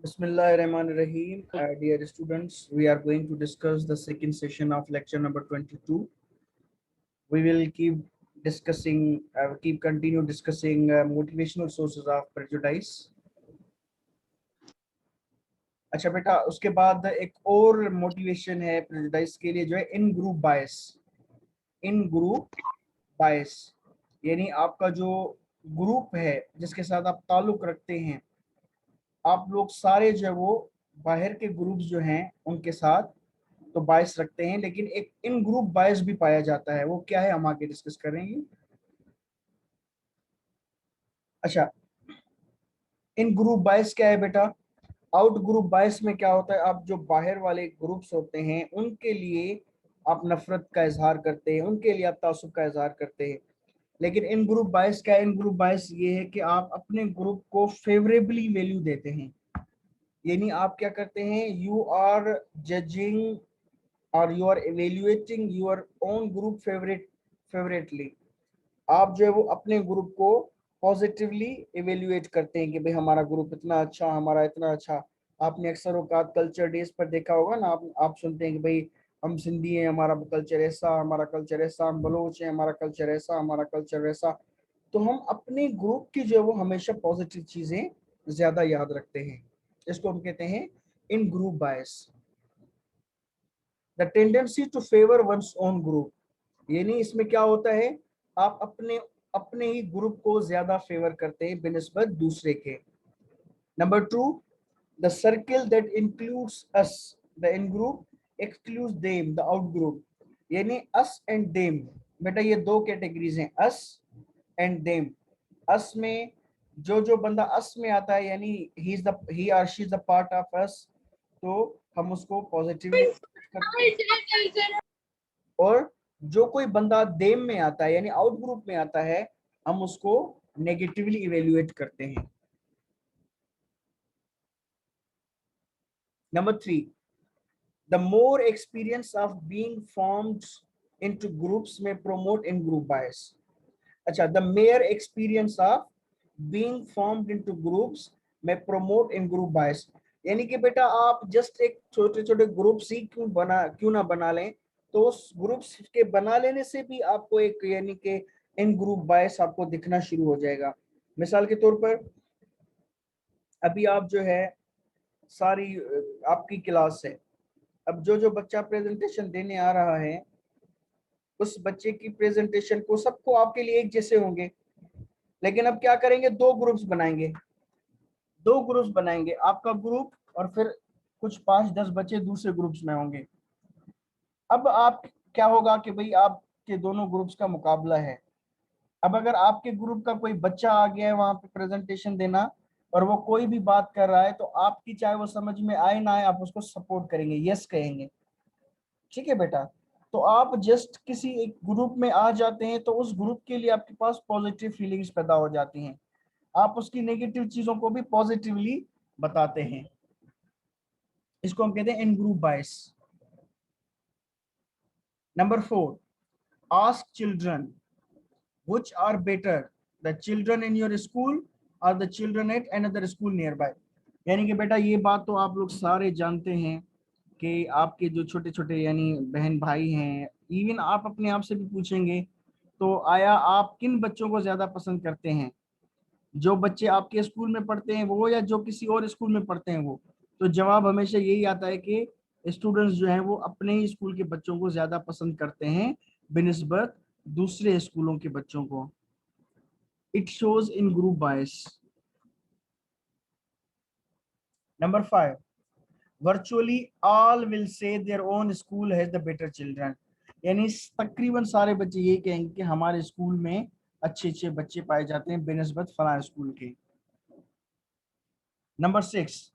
Bismillahirrahmanirrahim. Dear students, we are going to discuss the second session of lecture number 22. We will continue discussing motivational sources of prejudice. अच्छा बेटा, उसके बाद एक और motivation है prejudice के लिए, जो है इन ग्रुप बायस। इन ग्रुप बायस यानी आपका जो ग्रुप है जिसके साथ आप ताल्लुक रखते हैं, आप लोग सारे जो वो बाहर के ग्रुप्स जो हैं उनके साथ तो बायस रखते हैं, लेकिन एक इन ग्रुप बायस भी पाया जाता है। वो क्या है, हम आगे डिस्कस करेंगे। अच्छा, इन ग्रुप बायस क्या है बेटा? आउट ग्रुप बायस में क्या होता है, आप जो बाहर वाले ग्रुप्स होते हैं उनके लिए आप नफरत का इजहार करते हैं, उनके लिए आप तासुब का इजहार करते हैं। लेकिन इन ग्रुप बायस क्या है? इन ग्रुप बायस ये है कि आप अपने ग्रुप को फेवरेबली वैल्यू देते हैं। यानी आप क्या करते हैं, यू आर जजिंग और you are evaluating your own group favourably. आप जो है वो अपने ग्रुप को पॉजिटिवली इवेल्युएट करते हैं कि भाई हमारा ग्रुप इतना अच्छा, हमारा इतना अच्छा। आपने अक्सर औकात कल्चर डेज पर देखा होगा ना, आप सुनते हैं कि भाई हम सिंधी हैं, हमारा कल्चर ऐसा, हमारा कल्चर ऐसा, हम बलोच हैं, हमारा कल्चर ऐसा, हमारा कल्चर वैसा। तो हम अपने ग्रुप की जो है वो हमेशा पॉजिटिव चीजें ज्यादा याद रखते हैं। इसको हम कहते हैं in group bias. The tendency to favour one's own group, यानी इसमें क्या होता है, आप अपने अपने ही ग्रुप को ज्यादा फेवर करते हैं बिनिस्बत दूसरे के। Number 2, the circle that includes us the in group excludes them the out group. यानी अस एंड देम, बेटा ये दो कैटेगरीज हैं, अस एंड देम। अस में जो बंदा अस में आता है, यानी ही और she is the part of us, तो हम उसको पॉजिटिवली करते हैं। और जो कोई बंदा देम में आता है यानी आउट ग्रुप में आता है, हम उसको नेगेटिवली इवेल्युएट करते हैं। Number 3, the more experience of being formed into groups में प्रोमोट इन ग्रुप बायस। अच्छा, the mayor experience of being formed into groups में प्रोमोट इन ग्रुप बायस। यानी कि बेटा आप जस्ट एक छोटे छोटे ग्रुप्स ही क्यों ना बना लें, तो उस ग्रुप्स के बना लेने से भी आपको एक यानी कि इन ग्रुप बायस आपको दिखना शुरू हो जाएगा। मिसाल के तौर पर अभी आप जो है सारी आपकी क्लास है, अब जो बच्चा प्रेजेंटेशन देने आ रहा है उस बच्चे की प्रेजेंटेशन को सबको आपके लिए एक जैसे होंगे, लेकिन अब क्या करेंगे, दो ग्रुप्स बनाएंगे। आपका ग्रुप और फिर कुछ 5-10 बच्चे दूसरे ग्रुप्स में होंगे। अब आप क्या होगा कि भाई आपके दोनों ग्रुप्स का मुकाबला है। अब अगर आपके ग्रुप का कोई बच्चा आ गया है वहां पे प्रेजेंटेशन देना और वो कोई भी बात कर रहा है, तो आपकी चाहे वो समझ में आए ना आए, आप उसको सपोर्ट करेंगे, यस कहेंगे। ठीक है बेटा, तो आप जस्ट किसी एक ग्रुप में आ जाते हैं तो उस ग्रुप के लिए आपके पास पॉजिटिव फीलिंग्स पैदा हो जाती हैं, आप उसकी नेगेटिव चीजों को भी पॉजिटिवली बताते हैं। इसको हम कहते हैं in group bias. Number 4, ask children which are better, the children in your school or the children at another school nearby। यानी कि बेटा ये बात तो आप लोग सारे जानते हैं कि आपके जो छोटे छोटे यानी बहन भाई हैं, इवन आप अपने आप से भी पूछेंगे तो आया आप किन बच्चों को ज्यादा पसंद करते हैं, जो बच्चे आपके स्कूल में पढ़ते हैं वो या जो किसी और स्कूल में पढ़ते हैं वो। तो जवाब हमेशा यही आता है कि स्टूडेंट्स जो हैं वो अपने ही स्कूल के बच्चों को ज्यादा पसंद करते हैं बिनिस्बत दूसरे स्कूलों के बच्चों को। It shows in group bias. Number 5, virtually all will say their own school has the better children। यानी तकरीबन सारे बच्चे ये कहेंगे कि हमारे स्कूल में अच्छे अच्छे बच्चे पाए जाते हैं बिनिस्बत फलां स्कूल के। Number 6,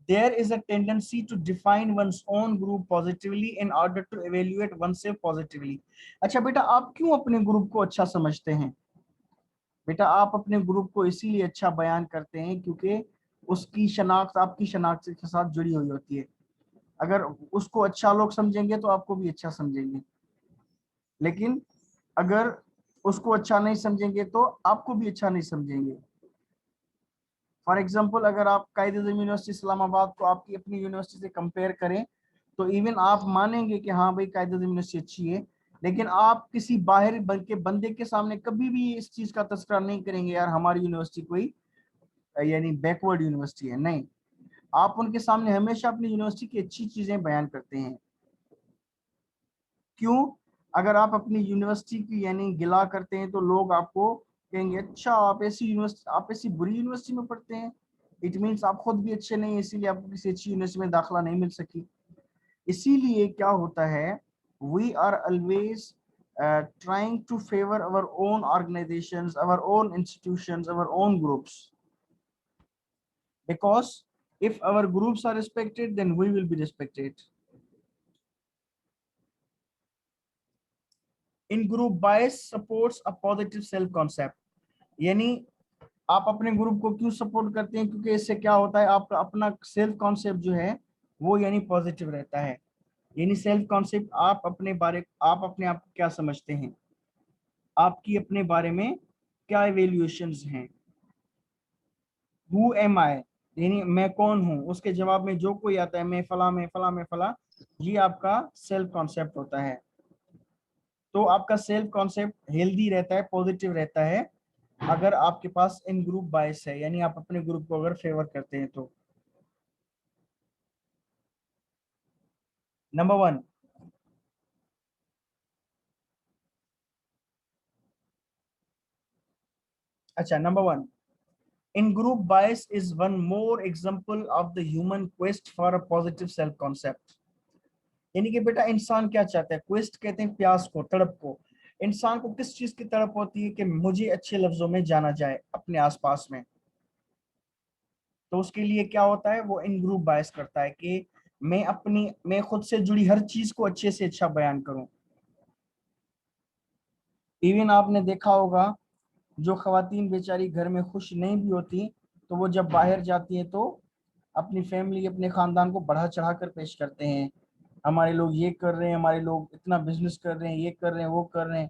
there is a tendency to define one's own group positively in order to evaluate oneself positively। अच्छा बेटा, आप क्यों अपने ग्रुप को अच्छा समझते हैं? बेटा आप अपने ग्रुप को इसीलिए अच्छा बयान करते हैं क्योंकि उसकी शनाख्त आपकी शनाख्त के साथ जुड़ी हुई होती है। अगर उसको अच्छा लोग समझेंगे तो आपको भी अच्छा समझेंगे, लेकिन अगर उसको अच्छा नहीं समझेंगे तो आपको भी अच्छा नहीं समझेंगे। फॉर एग्जाम्पल अगर आप कायद-ए-आज़म यूनिवर्सिटी इस्लामाबाद को आपकी अपनी यूनिवर्सिटी से कंपेयर करें तो इवन आप मानेंगे कि हाँ भाई कायद-ए-आज़म यूनिवर्सिटी अच्छी है, लेकिन आप किसी बाहर के बंदे के सामने कभी भी इस चीज का तस्करा नहीं करेंगे यार हमारी यूनिवर्सिटी कोई यानी बैकवर्ड यूनिवर्सिटी है। नहीं, आप उनके सामने हमेशा अपनी यूनिवर्सिटी की अच्छी चीजें बयान करते हैं। क्यों? अगर आप अपनी यूनिवर्सिटी की यानी गिला करते हैं तो लोग आपको कहेंगे अच्छा आप ऐसी बुरी यूनिवर्सिटी में पढ़ते हैं, इट मीन्स आप खुद भी अच्छे नहीं है, इसीलिए आपको किसी अच्छी यूनिवर्सिटी में दाखिला नहीं मिल सकी। इसीलिए क्या होता है, we are always trying to favor our own organizations, our own institutions, our own groups, because if our groups are respected then we will be respected. In group bias supports a positive self concept, यानी आप अपने group को क्यों support करते हैं, क्योंकि इससे क्या होता है आपका अपना सेल्फ कॉन्सेप्ट जो है वो यानी पॉजिटिव रहता है। यानी सेल्फ कॉन्सेप्ट आप अपने आप को क्या समझते हैं, आपकी अपने बारे में क्या इवेल्युएशंस हैं। हु एम आई, यानी मैं कौन हूं, उसके जवाब में जो कोई आता है मैं फला मैं फला मैं फला, ये आपका सेल्फ कॉन्सेप्ट होता है। तो आपका सेल्फ कॉन्सेप्ट हेल्दी रहता है, पॉजिटिव रहता है अगर आपके पास इन ग्रुप बायस है, यानी आप अपने ग्रुप को अगर फेवर करते हैं तो। नंबर 1, अच्छा number 1, in group bias is one more example of the human quest for a positive self concept. यानी कि बेटा इंसान क्या चाहता है, क्वेस्ट कहते हैं प्यास को, तड़प को। इंसान को किस चीज की तड़प होती है कि मुझे अच्छे लफ्जों में जाना जाए अपने आसपास में। तो उसके लिए क्या होता है, वो इन ग्रुप बायस करता है कि मैं खुद से जुड़ी हर चीज को अच्छे से अच्छा बयान करूं। इवन आपने देखा होगा जो खवातीन बेचारी घर में खुश नहीं भी होती, तो वो जब बाहर जाती है तो अपनी फैमिली अपने खानदान को बढ़ा चढ़ा कर पेश करते हैं। हमारे लोग ये कर रहे हैं, हमारे लोग इतना बिजनेस कर रहे हैं, ये कर रहे हैं, वो कर रहे हैं।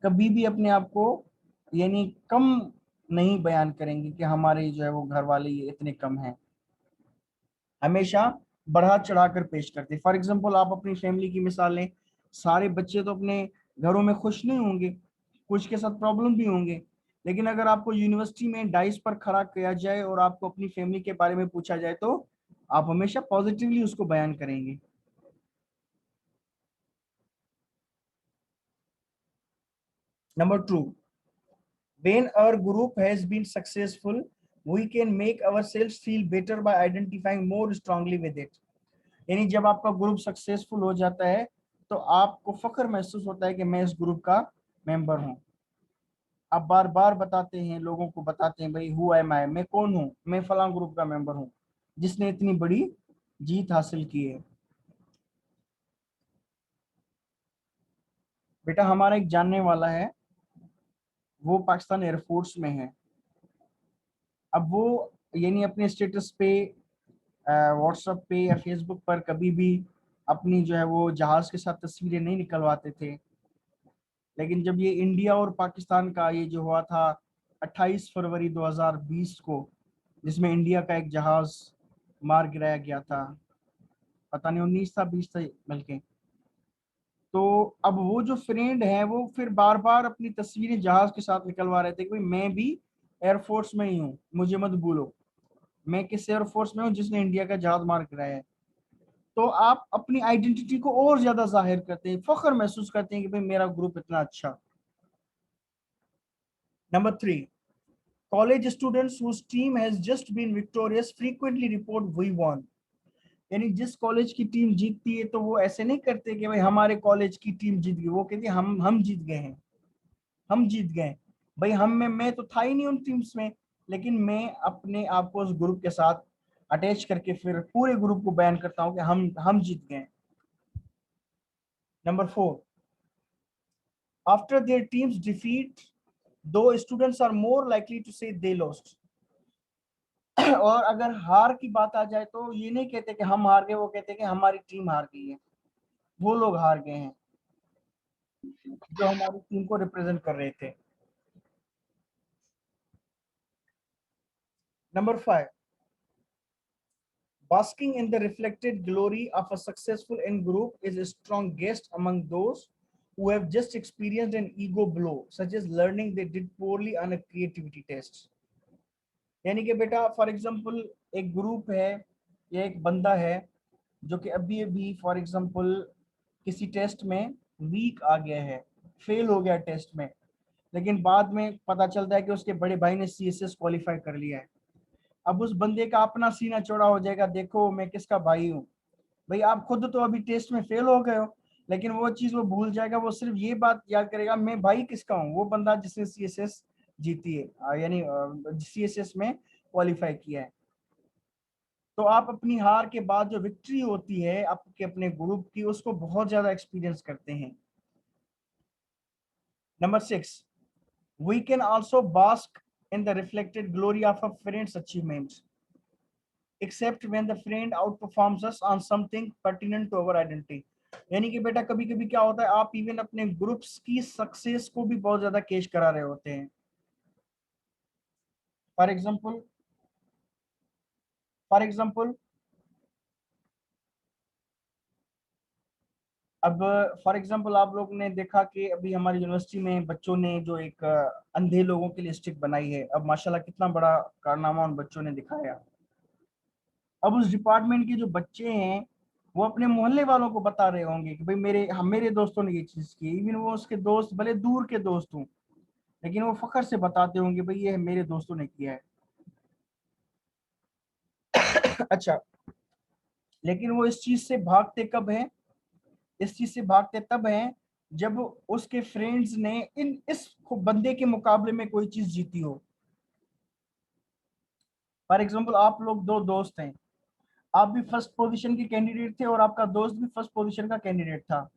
कभी भी अपने आप को यानी कम नहीं बयान करेंगे कि हमारे जो है वो घर वाले ये इतने कम हैं। हमेशा बढ़ा चढ़ा कर पेश करते हैं। फॉर एग्जाम्पल आप अपनी फैमिली की मिसाल लें, सारे बच्चे तो अपने घरों में खुश नहीं होंगे, कुछ के साथ प्रॉब्लम भी होंगे। लेकिन अगर आपको यूनिवर्सिटी में डाइस पर खड़ा किया जाए और आपको अपनी फैमिली के बारे में पूछा जाए तो आप हमेशा पॉजिटिवली उसको बयान करेंगे। Number 2, when our group has been successful, we can make ourselves feel better by identifying more strongly with it. यानी जब आपका ग्रुप सक्सेसफुल हो जाता है तो आपको फख्र महसूस होता है कि मैं इस ग्रुप का मेंबर हूँ। आप बार बार बताते हैं, लोगों को बताते हैं भाई हु एम आई, मैं कौन हूँ, मैं फलां ग्रुप का मेंबर हूँ जिसने इतनी बड़ी जीत हासिल की है। बेटा हमारा एक जानने वाला है, वो पाकिस्तान एयरफोर्स में है। अब वो यानी अपने स्टेटस पे व्हाट्सएप पे या फेसबुक पर कभी भी अपनी जो है वो जहाज के साथ तस्वीरें नहीं निकलवाते थे। लेकिन जब ये इंडिया और पाकिस्तान का ये जो हुआ था 28 फरवरी 2020 को, जिसमें इंडिया का एक जहाज मार गिराया गया था, पता नहीं 19 था 20 था बल्कि, तो अब वो जो फ्रेंड है वो फिर बार बार अपनी तस्वीरें जहाज के साथ निकलवा रहे थे कि भाई मैं भी एयरफोर्स में ही हूँ, मुझे मत भूलो, मैं किस एयरफोर्स में हूँ जिसने इंडिया का जहाज मार गिराया है। तो आप अपनी आइडेंटिटी को और ज्यादा जाहिर करते हैं, फख्र महसूस करते हैं कि भाई मेरा ग्रुप इतना अच्छा। Number 3, college students whose team has just been victorious frequently report we won। यानी जिस कॉलेज की टीम जीतती है तो वो ऐसे नहीं करते कि भाई हमारे कॉलेज की टीम जीत गई, वो कहते हैं हम जीत गए हैं, हम जीत गए। भाई हम में मैं तो था ही नहीं उन टीम्स में, लेकिन मैं अपने आप को उस ग्रुप के साथ अटैच करके फिर पूरे ग्रुप को बयान करता हूँ कि हम जीत गए। Number 4, after their team's defeat, though students are more likely to say they lost। और अगर हार की बात आ जाए तो ये नहीं कहते कि हम हार गए, वो कहते कि हमारी टीम हार गई है, वो लोग हार गए हैं जो हमारी टीम को रिप्रेजेंट कर रहे थे। Number 5, basking in the reflected glory of a successful in group is a strong guest among those who have just experienced an ego blow, such as learning they did poorly on a creativity test. यानी कि बेटा for example एक group है या एक बंदा है जो कि अभी अभी फॉर एग्जांपल किसी टेस्ट में वीक आ गया है, फेल हो गया टेस्ट में, लेकिन बाद में पता चलता है कि उसके बड़े भाई ने सीएसएस क्वालिफाई कर लिया है। अब उस बंदे का अपना सीना चौड़ा हो जाएगा, देखो मैं किसका भाई हूँ। भाई आप खुद तो अभी टेस्ट में फेल हो गए हो, लेकिन वो चीज वो भूल जाएगा, वो सिर्फ ये बात याद करेगा मैं भाई किसका हूँ, वो बंदा जिसने सीएसएस जीती है, यानी सीएसएस में क्वालिफाई किया है। तो आप अपनी हार के बाद जो विक्ट्री होती है आपके अपने ग्रुप की, उसको बहुत ज्यादा एक्सपीरियंस करते हैं। Number 6, we can also bask in the reflected glory of a friend's achievements, except when the friend outperforms us on something pertinent to our identity। यानी कि बेटा कभी कभी क्या होता है, आप इवन अपने ग्रुप्स की सक्सेस को भी बहुत ज्यादा केश करा रहे होते हैं। फॉर एग्जाम्पल फॉर एग्जाम्पल अब फॉर एग्जाम्पल आप लोग ने देखा कि अभी हमारी यूनिवर्सिटी में बच्चों ने जो एक अंधे लोगों के लिए स्टिक बनाई है, अब माशाल्लाह कितना बड़ा कारनामा उन बच्चों ने दिखाया। अब उस डिपार्टमेंट के जो बच्चे हैं वो अपने मोहल्ले वालों को बता रहे होंगे कि भाई मेरे दोस्तों ने ये चीज की, इवन वो उसके दोस्त भले दूर के दोस्त हों, लेकिन वो फखर से बताते होंगे भाई ये मेरे दोस्तों ने किया है। अच्छा, लेकिन वो इस चीज से भागते कब हैं, इस चीज से भागते तब हैं जब उसके फ्रेंड्स ने इस बंदे के मुकाबले में कोई चीज जीती हो। फॉर एग्जाम्पल आप लोग दो दोस्त हैं, आप भी फर्स्ट पोजीशन के कैंडिडेट थे और आपका दोस्त भी फर्स्ट पोजीशन का कैंडिडेट था,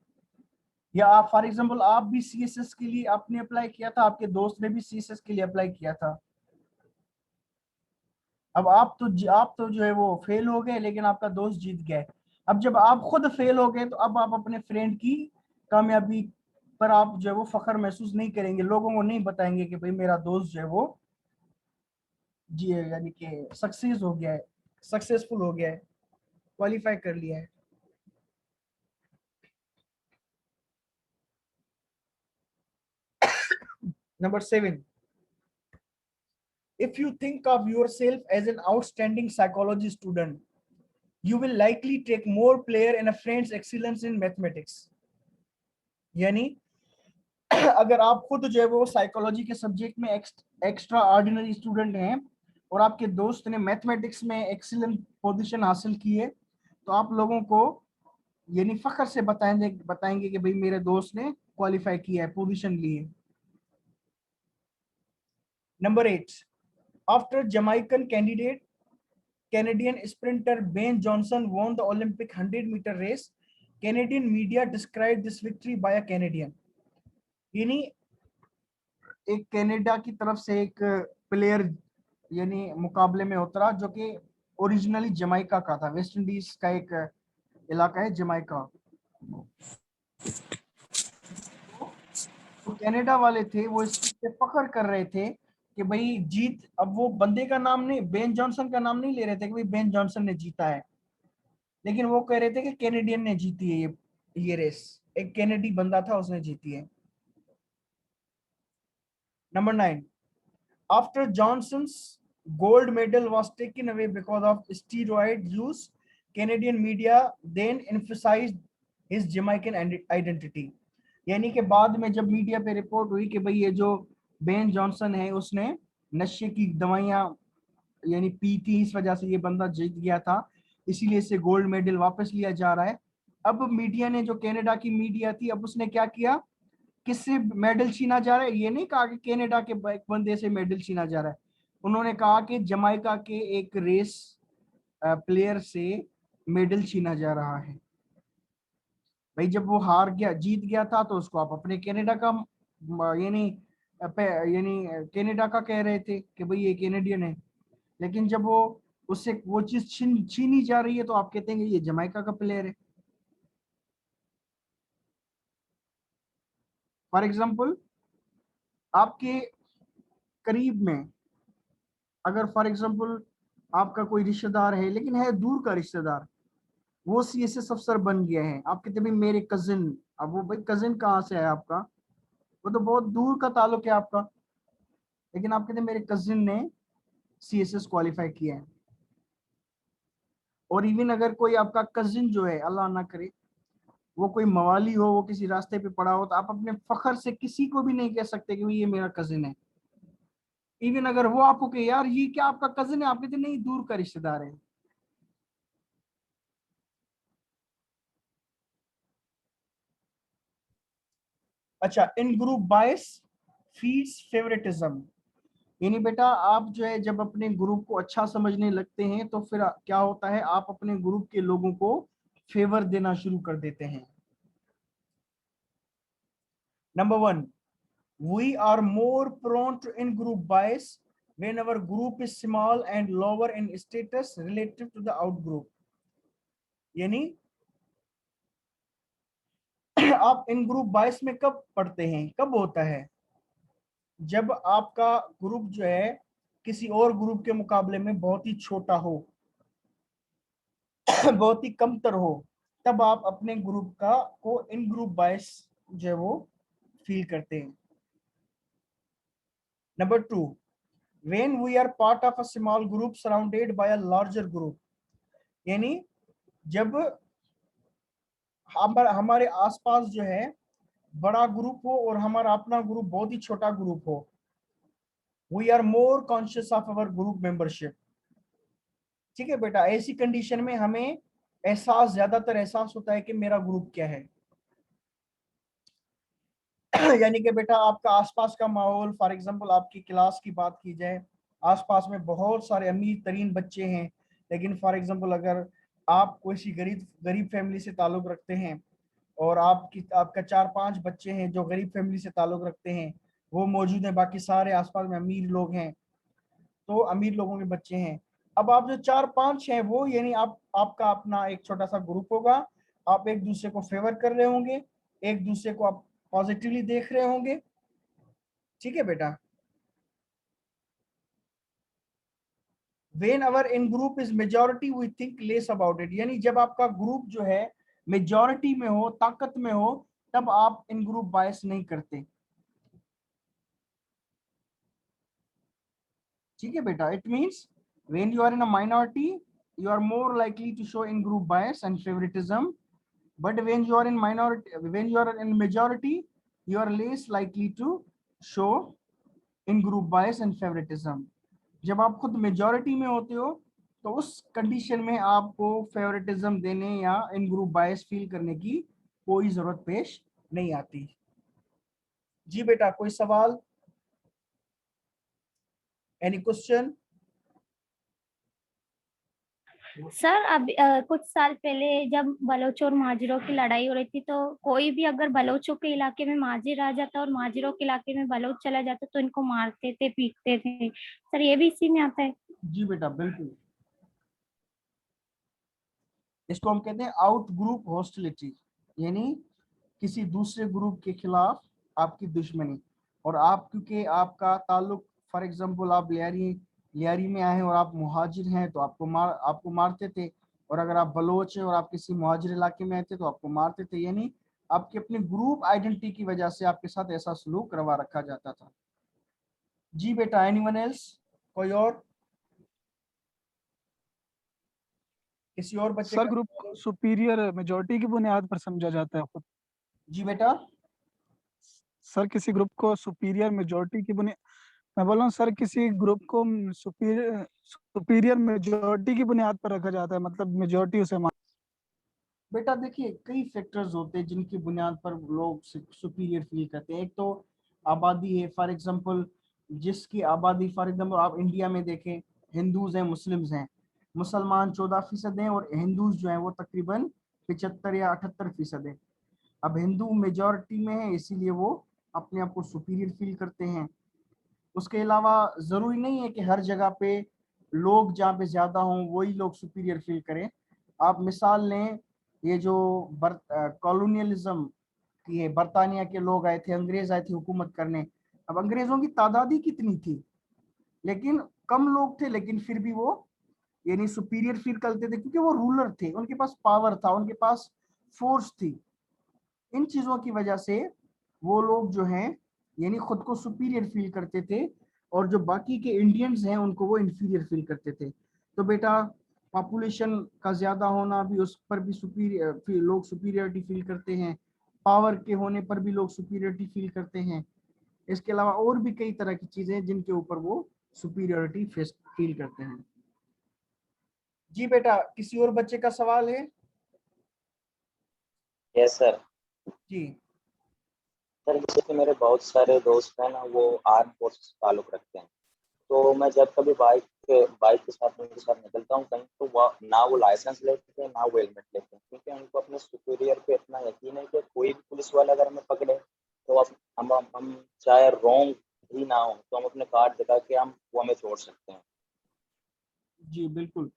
या आप फॉर एग्जाम्पल आप भी सीएसएस के लिए आपने अप्लाई किया था, आपके दोस्त ने भी सीएसएस के लिए अप्लाई किया था। अब आप तो जो है वो फेल हो गए, लेकिन आपका दोस्त जीत गया है। अब जब आप खुद फेल हो गए तो अब आप अपने फ्रेंड की कामयाबी पर आप जो है वो फख्र महसूस नहीं करेंगे, लोगों को नहीं बताएंगे कि भाई मेरा दोस्त जो है वो जी यानी कि सक्सेस हो गया है, सक्सेसफुल हो गया है, क्वालिफाई कर लिया है। Number 7, if you think of yourself as an outstanding psychology student, you will likely take more pleasure in a friend's excellence in mathematics। यानी अगर आप खुद जो है वो साइकोलॉजी के सब्जेक्ट में एक्स्ट्रा ऑर्डिनरी स्टूडेंट हैं और आपके दोस्त ने मैथमेटिक्स में एक्सीलेंट पोजीशन हासिल की है, तो आप लोगों को यानी फख्र से बताएंगे कि भाई मेरे दोस्त ने क्वालिफाई किया है, पोजीशन ली है। Number 8, after जमाइकन Canadian sprinter Ben Johnson won the Olympic 100-meter race, Canadian media described this victory by a Canadian। यानी एक कनाडा की तरफ से एक प्लेयर यानी मुकाबले में उतरा जो कि ओरिजिनली जमाइका का था, वेस्ट इंडीज का एक इलाका है जमाइका। तो कनाडा वाले थे वो इस चीज पे फख्र कर रहे थे कि भाई जीत, अब वो बंदे का नाम नहीं, बेन जॉनसन का नाम नहीं ले रहे थे कि भाई बेन जॉनसन ने जीता है, लेकिन वो कह रहे थे कि कैनेडियन ने जीती है ये रेस, एक कैनेडी बंदा था उसने जीती है। Number 9, after Johnson's gold medal was taken away because of steroid use, Canadian media then emphasized his Jamaican identity। यानी कि बाद में जब मीडिया पे रिपोर्ट हुई कि भाई ये जो बेन जॉनसन है उसने नशे की दवाइयां यानी पी थी, इस वजह से ये बंदा जीत गया था, इसीलिए इसे गोल्ड मेडल वापस लिया जा रहा है। अब मीडिया ने, जो कनाडा की मीडिया थी, अब उसने क्या किया, किससे मेडल छीना जा रहा है, ये नहीं कहा कि कनाडा के एक बंदे से मेडल छीना जा रहा है, उन्होंने कहा कि जमाइका के एक रेस प्लेयर से मेडल छीना जा रहा है। भाई जब वो हार गया, जीत गया था, तो उसको आप अपने कनाडा का यानी यानी कनाडा का कह रहे थे कि भाई ये कैनेडियन है, लेकिन जब वो उससे वो चीज छीनी जा रही है तो आप कहते हैं ये जमाइका का प्लेयर है। फॉर एग्जाम्पल आपके करीब में अगर फॉर एग्जांपल आपका कोई रिश्तेदार है लेकिन है दूर का रिश्तेदार, वो सीएसएस अफसर बन गया है, आप कहते भाई मेरे कजिन, अब वो भाई कजिन कहाँ से है आपका, वो तो बहुत दूर का ताल्लुक है आपका, लेकिन आप कहते मेरे कजिन ने सीएसएस क्वालिफाई किया है। और इवन अगर कोई आपका कजिन जो है, अल्लाह ना करे वो कोई मवाली हो, वो किसी रास्ते पे पड़ा हो, तो आप अपने फखर से किसी को भी नहीं कह सकते कि ये मेरा कजिन है। इवन अगर वो आपको कहे यार ये क्या आपका कजिन है, आप कहते नहीं दूर का रिश्तेदार है। अच्छा, इन ग्रुप बायस फीड्स फेवरेटिज्म, यानी बेटा आप जो है जब अपने ग्रुप को अच्छा समझने लगते हैं तो फिर क्या होता है, आप अपने ग्रुप के लोगों को फेवर देना शुरू कर देते हैं। Number one, we are more prone to in group bias when our group is small and lower in status relative to the out group, यानी आप इन ग्रुप बायस में कब पढ़ते हैं, कब होता है, जब आपका ग्रुप जो है किसी और ग्रुप के मुकाबले में बहुत ही छोटा हो, बहुत ही कमतर हो, तब आप अपने ग्रुप का को इन ग्रुप बायस जो है वो फील करते हैं। Number two, when we are part of a small group surrounded by a larger group, यानी जब हमारे आसपास जो है बड़ा ग्रुप हो और हमारा अपना ग्रुप बहुत ही छोटा ग्रुप हो, we are more conscious of our group membership. ठीक है बेटा, ऐसी कंडीशन में हमें ज्यादातर एहसास होता है कि मेरा ग्रुप क्या है। यानी कि बेटा आपका आसपास का माहौल, फॉर एग्जांपल आपकी क्लास की बात की जाए, आसपास में बहुत सारे अमीर तरीन बच्चे हैं, लेकिन फॉर एग्जांपल अगर आप किसी गरीब गरीब फैमिली से ताल्लुक रखते हैं और आपका 4-5 बच्चे हैं जो गरीब फैमिली से ताल्लुक रखते हैं, वो मौजूद हैं, बाकी सारे आसपास में अमीर लोग हैं, तो अमीर लोगों के बच्चे हैं। अब आप जो 4-5 हैं वो, यानी आप आपका अपना एक छोटा सा ग्रुप होगा, आप एक दूसरे को फेवर कर रहे होंगे, एक दूसरे को आप पॉजिटिवली देख रहे होंगे। ठीक है बेटा, when our in group is majority we think less about it, यानी जब आपका ग्रुप जो है मेजोरिटी में हो, ताकत में हो, तब आप इन ग्रुप बायस नहीं करते। ठीक है बेटा, it means when you are in a minority you are more likely to show in group bias and favoritism, but when you are in minority, when you are in majority, you are less likely to show in group bias and favoritism। जब आप खुद majority में होते हो तो उस condition में आपको फेवरेटिज्म देने या इन ग्रुप बायस फील करने की कोई जरूरत पेश नहीं आती। जी बेटा, कोई सवाल, एनी क्वेश्चन? सर अभी कुछ साल पहले जब बलोच और माजिरों की लड़ाई हो रही थी, तो कोई भी अगर बलोचों के इलाके में माजिर आ जाता और माजिरों के इलाके में बलोच चला जाता तो इनको मारते थे, पीटते थे। सर ये भी इसी में आता है? जी बेटा बिल्कुल, इसको हम कहते हैं आउट ग्रुप हॉस्टिलिटी, यानी किसी दूसरे ग्रुप के खिलाफ आपकी दुश्मनी। और आप क्योंकि आपका ताल्लुक, फॉर एग्जांपल आप लियारी लियारी में आए हैं और आप मुहाजिर हैं तो आपको मारते थे, और अगर आप बलोच हैं और आप किसी मुहाजिर इलाके में आए थे तो आपको मारते थे, यानी आपके अपने ग्रुप आइडेंटिटी की वजह से आपके साथ ऐसा सलूक करवा रखा जाता था। जी बेटा, एनीवन एल्स, कोई और, किसी और बच्चे सर का ग्रुप सवाल को हो? सुपीरियर मेजोरिटी की बुनियाद पर समझा जाता है खुद। जी बेटा, सर किसी ग्रुप को सुपीरियर मेजोरिटी की बुनियाद, मैं बोल रहा हूँ सर किसी ग्रुप को सुपीरियर सुपीरियर मेजोरिटी की बुनियाद पर रखा जाता है, मतलब मेजोरिटी उसे बेटा देखिए कई फैक्टर्स होते हैं जिनकी बुनियाद पर लोग सुपीरियर फील करते हैं। एक तो आबादी है, फॉर एग्जांपल जिसकी आबादी, फॉर एग्जांपल आप इंडिया में देखें, हिंदूज हैं, मुस्लिम्स हैं, मुसलमान 14% हैं और हिंदूज जो हैं वो तकरीबन 75 या 78% है। अब हिंदू मेजोरिटी में है इसीलिए वो अपने आप को सुपीरियर फील करते हैं। उसके अलावा जरूरी नहीं है कि हर जगह पे लोग जहाँ पे ज्यादा हों वही लोग सुपीरियर फील करें। आप मिसाल लें, ये जो कॉलोनियलिज्म की है, बरतानिया के लोग आए थे, अंग्रेज आए थे हुकूमत करने। अब अंग्रेजों की तादाद ही कितनी थी, लेकिन कम लोग थे लेकिन फिर भी वो यानी सुपीरियर फील करते थे, क्योंकि वो रूलर थे, उनके पास पावर था, उनके पास फोर्स थी। इन चीजों की वजह से वो लोग जो हैं यानी खुद को सुपीरियर फील करते थे, और जो बाकी के इंडियंस हैं उनको वो इंफीरियर फील करते थे। तो बेटा पॉपुलेशन का ज्यादा होना भी, उस पर भी सुपीरियर लोग सुपीरियरिटी फील करते हैं, पावर के होने पर भी लोग सुपीरियरिटी फील करते हैं। इसके अलावा और भी कई तरह की चीजें हैं जिनके ऊपर वो सुपीरियरिटी फील करते हैं। जी बेटा, किसी और बच्चे का सवाल है? Yes sir. जी सर जैसे कि मेरे बहुत सारे दोस्त हैं ना, वो आर्म फोर्सेस से ताल्लुक रखते हैं। तो मैं जब कभी बाइक के साथ उनके साथ निकलता हूँ कहीं, तो ना वो लाइसेंस लेते हैं ना वो हेलमेट लेते हैं, क्योंकि उनको अपने सुपीरियर पे इतना यकीन है कि कोई भी पुलिस वाला अगर हमें पकड़े तो हम चाहे रोंग ही ना हो तो हम अपने कार्ड दिखा के वो हमें छोड़ सकते हैं। जी बिल्कुल।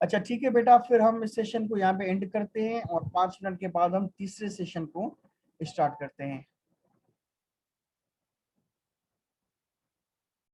अच्छा ठीक है बेटा, फिर हम इस सेशन को यहाँ पे एंड करते हैं और 5 मिनट के बाद हम तीसरे सेशन को स्टार्ट करते हैं।